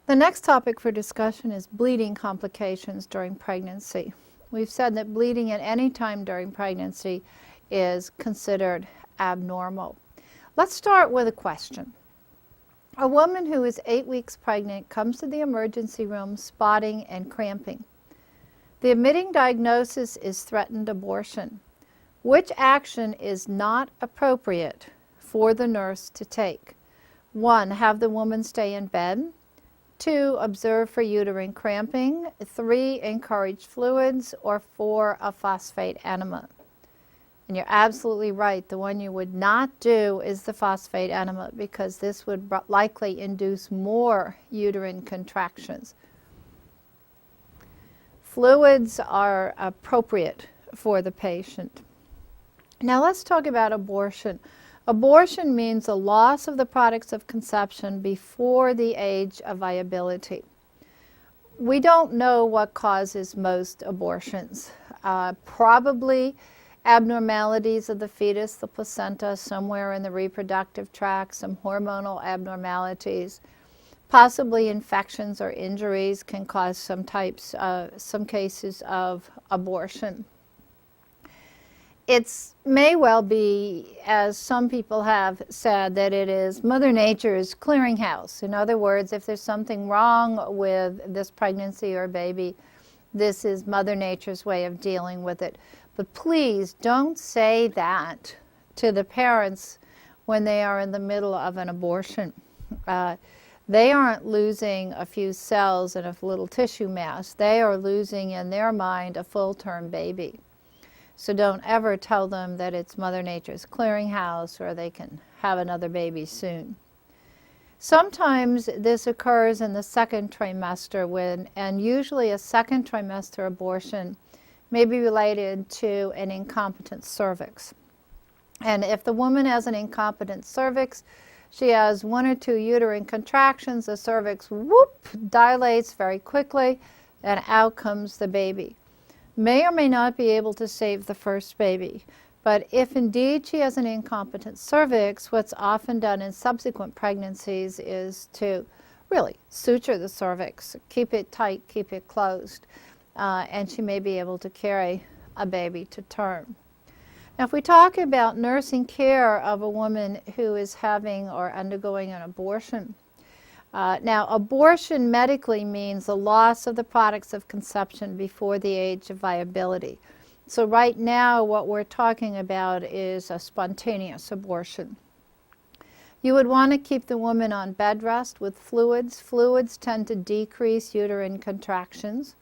The next topic for discussion is bleeding complications during pregnancy. We've said that bleeding at any time during pregnancy is considered abnormal. Let's start with a question. A woman who is 8 weeks pregnant comes to the emergency room spotting and cramping. The admitting diagnosis is threatened abortion. Which action is not appropriate for the nurse to take? 1, have the woman stay in bed. 2, observe for uterine cramping. 3, encourage fluids. Or 4, a phosphate enema. And you're absolutely right. The one you would not do is the phosphate enema, because this would likely induce more uterine contractions. Fluids are appropriate for the patient. Now let's talk about abortion. Abortion means the loss of the products of conception before the age of viability. We don't know what causes most abortions. Probably abnormalities of the fetus, the placenta, somewhere in the reproductive tract, some hormonal abnormalities, possibly infections or injuries can cause some cases of abortion. It may well be, as some people have said, that it is Mother Nature's clearinghouse. In other words, if there's something wrong with this pregnancy or baby, this is Mother Nature's way of dealing with it. But please don't say that to the parents when they are in the middle of an abortion. They aren't losing a few cells and a little tissue mass. They are losing, in their mind, a full-term baby. So don't ever tell them that it's Mother Nature's clearinghouse or they can have another baby soon. Sometimes this occurs in the second trimester, and usually a second trimester abortion may be related to an incompetent cervix. And if the woman has an incompetent cervix, she has 1 or 2 uterine contractions, the cervix, whoop, dilates very quickly, and out comes the baby. May or may not be able to save the first baby, but if indeed she has an incompetent cervix, what's often done in subsequent pregnancies is to really suture the cervix, keep it tight, keep it closed. And she may be able to carry a baby to term. Now, if we talk about nursing care of a woman who is having or undergoing an abortion, now abortion medically means the loss of the products of conception before the age of viability. So right now what we're talking about is a spontaneous abortion. You would want to keep the woman on bed rest with fluids. Fluids tend to decrease uterine contractions.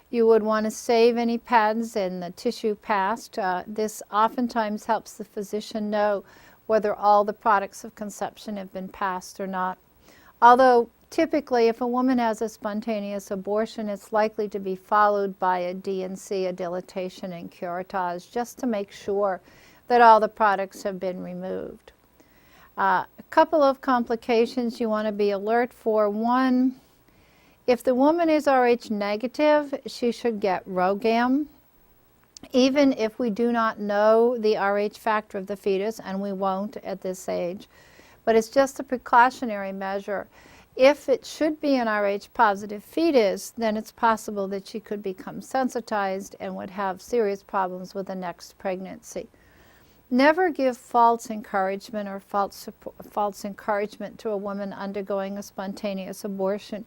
You would want to save any pads in the tissue passed. This oftentimes helps the physician know whether all the products of conception have been passed or not. Although typically if a woman has a spontaneous abortion, it's likely to be followed by a D&C, a dilatation and curettage, just to make sure that all the products have been removed. A couple of complications you want to be alert for. 1, if the woman is Rh negative, she should get RhoGAM. Even if we do not know the Rh factor of the fetus, and we won't at this age, but it's just a precautionary measure. If it should be an Rh positive fetus, then it's possible that she could become sensitized and would have serious problems with the next pregnancy. Never give false encouragement or false encouragement to a woman undergoing a spontaneous abortion.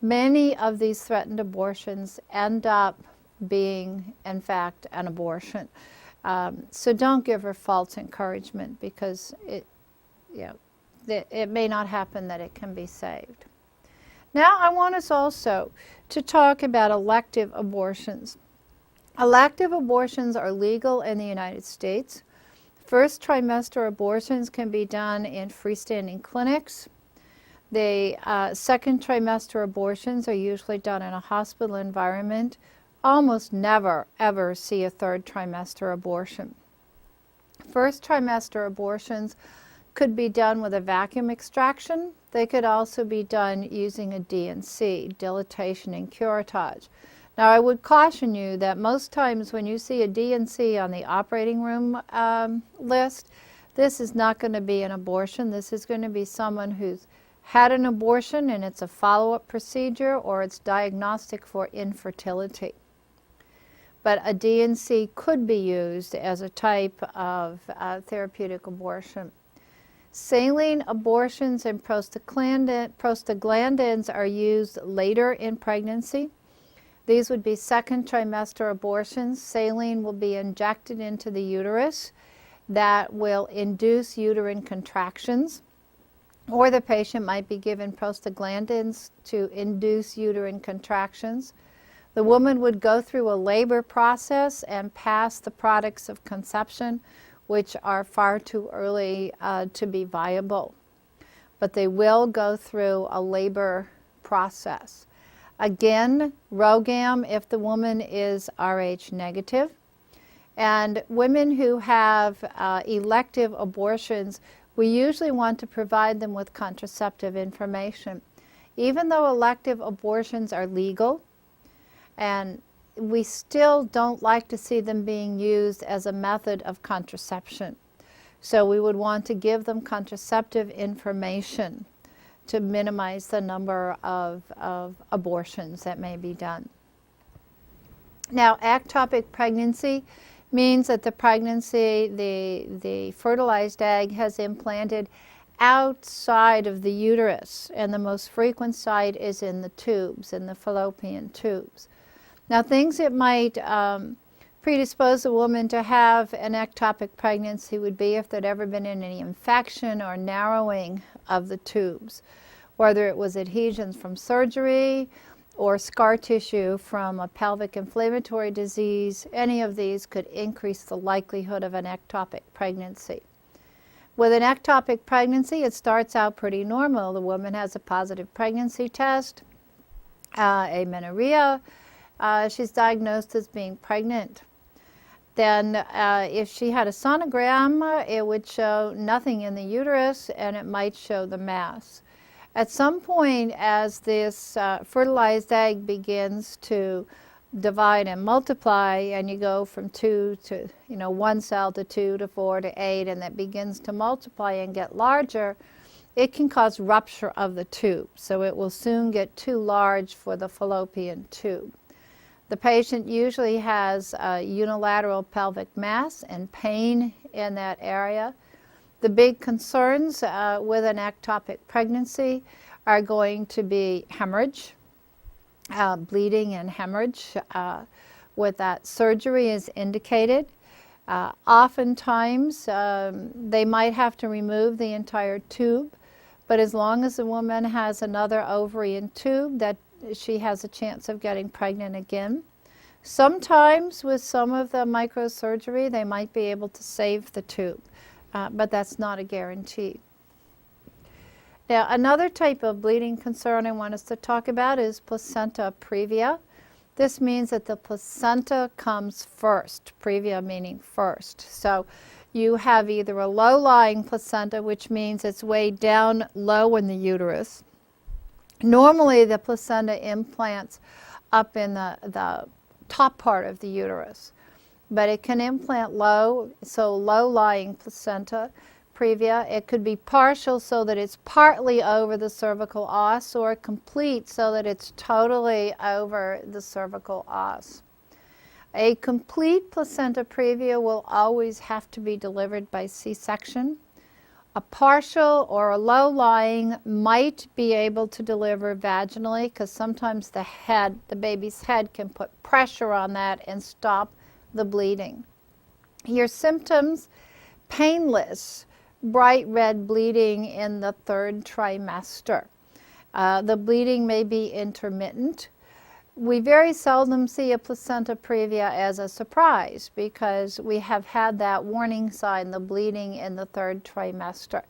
Many of these threatened abortions end up being, in fact, an abortion. So don't give her false encouragement, because it may not happen that it can be saved. Now I want us also to talk about elective abortions. Elective abortions are legal in the United States. First trimester abortions can be done in freestanding clinics. The second trimester abortions are usually done in a hospital environment. Almost never, ever see a third trimester abortion. First trimester abortions could be done with a vacuum extraction. They could also be done using a D&C, dilatation and curettage. Now, I would caution you that most times when you see a D&C on the operating room list, this is not going to be an abortion. This is going to be someone who's had an abortion and it's a follow-up procedure, or it's diagnostic for infertility. But a DNC could be used as a type of therapeutic abortion. Saline abortions and prostaglandins are used later in pregnancy. These would be second trimester abortions. Saline will be injected into the uterus. That will induce uterine contractions, or the patient might be given prostaglandins to induce uterine contractions. The woman would go through a labor process and pass the products of conception, which are far too early to be viable. But they will go through a labor process. Again, RhoGAM if the woman is Rh negative. And women who have elective abortions, we usually want to provide them with contraceptive information. Even though elective abortions are legal, and we still don't like to see them being used as a method of contraception. So we would want to give them contraceptive information to minimize the number of abortions that may be done. Now, ectopic pregnancy means that the pregnancy, the fertilized egg has implanted outside of the uterus, and the most frequent site is in the tubes, in the fallopian tubes. Now, things that might predispose a woman to have an ectopic pregnancy would be if there'd ever been any infection or narrowing of the tubes, whether it was adhesions from surgery or scar tissue from a pelvic inflammatory disease. Any of these could increase the likelihood of an ectopic pregnancy. With an ectopic pregnancy, it starts out pretty normal. The woman has a positive pregnancy test, amenorrhea. She's diagnosed as being pregnant. Then if she had a sonogram, it would show nothing in the uterus, and it might show the mass. At some point, as this fertilized egg begins to divide and multiply, and you go from 2 to, 1 cell to 2 to 4 to 8, and that begins to multiply and get larger, it can cause rupture of the tube. So it will soon get too large for the fallopian tube. The patient usually has unilateral pelvic mass and pain in that area. The big concerns with an ectopic pregnancy are going to be hemorrhage, bleeding and hemorrhage. With that, surgery is indicated. Oftentimes, they might have to remove the entire tube, but as long as the woman has another ovary and tube, that she has a chance of getting pregnant again. Sometimes with some of the microsurgery, they might be able to save the tube, but that's not a guarantee. Now, another type of bleeding concern I want us to talk about is placenta previa. This means that the placenta comes first, previa meaning first. So you have either a low-lying placenta, which means it's way down low in the uterus. Normally, the placenta implants up in the top part of the uterus, but it can implant low, so low-lying placenta previa. It could be partial, so that it's partly over the cervical os, or complete, so that it's totally over the cervical os. A complete placenta previa will always have to be delivered by C-section. A partial or a low-lying might be able to deliver vaginally, because sometimes the baby's head can put pressure on that and stop the bleeding. Your symptoms: painless, bright red bleeding in the 3rd trimester. The bleeding may be intermittent. We very seldom see a placenta previa as a surprise, because we have had that warning sign, the bleeding in the 3rd trimester.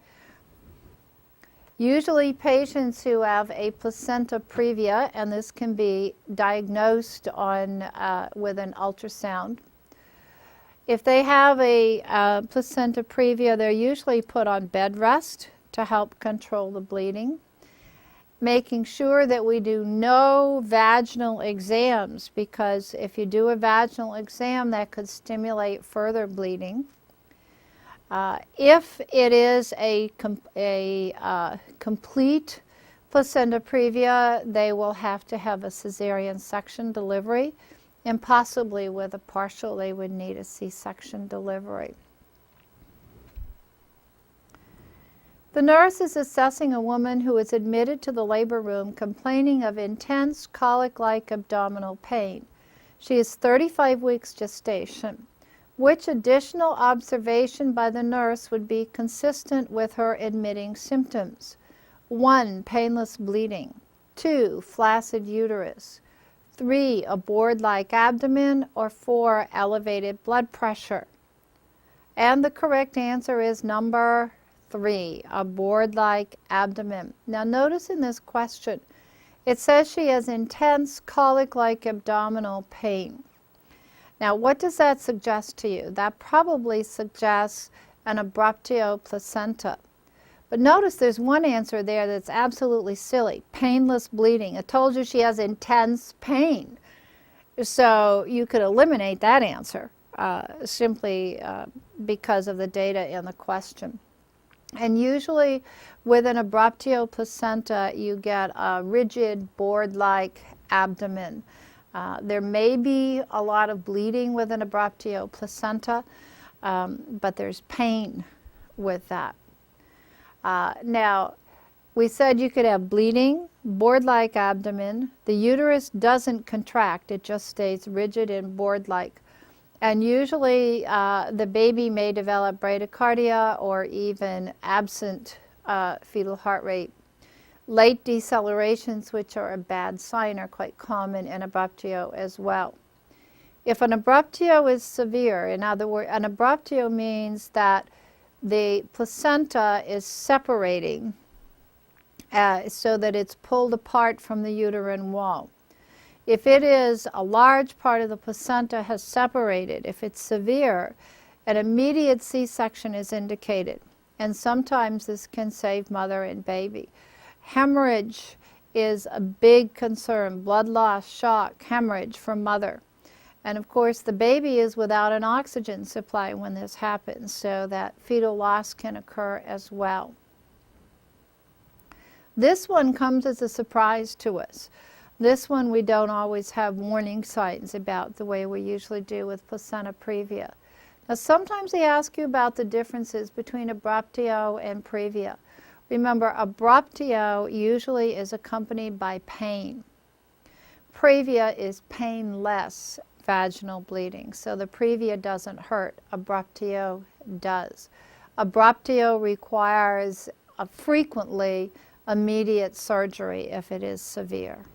Usually patients who have a placenta previa, and this can be diagnosed with an ultrasound, if they have a placenta previa, they're usually put on bed rest to help control the bleeding. Making sure that we do no vaginal exams, because if you do a vaginal exam, that could stimulate further bleeding. If it is a complete Placenta previa, they will have to have a cesarean section delivery, and possibly with a partial, they would need a C-section delivery. The nurse is assessing a woman who is admitted to the labor room complaining of intense colic-like abdominal pain. She is 35 weeks gestation. Which additional observation by the nurse would be consistent with her admitting symptoms? 1. Painless bleeding. 2. Flaccid uterus. 3. A board-like abdomen. Or 4. Elevated blood pressure. And the correct answer is number 3, a board-like abdomen. Now notice in this question, it says she has intense colic-like abdominal pain. Now what does that suggest to you? That probably suggests an abruptio placenta. But notice there's one answer there that's absolutely silly, painless bleeding. It told you she has intense pain. So you could eliminate that answer simply because of the data in the question. And usually with an abruptio placenta, you get a rigid board-like abdomen. There may be a lot of bleeding with an abruptio placenta, but there's pain with that. Now, we said you could have bleeding, board-like abdomen. The uterus doesn't contract, it just stays rigid and board-like. And usually the baby may develop bradycardia or even absent fetal heart rate. Late decelerations, which are a bad sign, are quite common in abruptio as well. If an abruptio is severe, in other words, an abruptio means that the placenta is separating so that it's pulled apart from the uterine wall. If it is a large part of the placenta has separated, if it's severe, an immediate C-section is indicated. And sometimes this can save mother and baby. Hemorrhage is a big concern. Blood loss, shock, hemorrhage for mother. And of course the baby is without an oxygen supply when this happens, so that fetal loss can occur as well. This one comes as a surprise to us. This one we don't always have warning signs about the way we usually do with placenta previa. Now sometimes they ask you about the differences between abruptio and previa. Remember, abruptio usually is accompanied by pain. Previa is painless vaginal bleeding, so the previa doesn't hurt, abruptio does. Abruptio requires frequently immediate surgery if it is severe.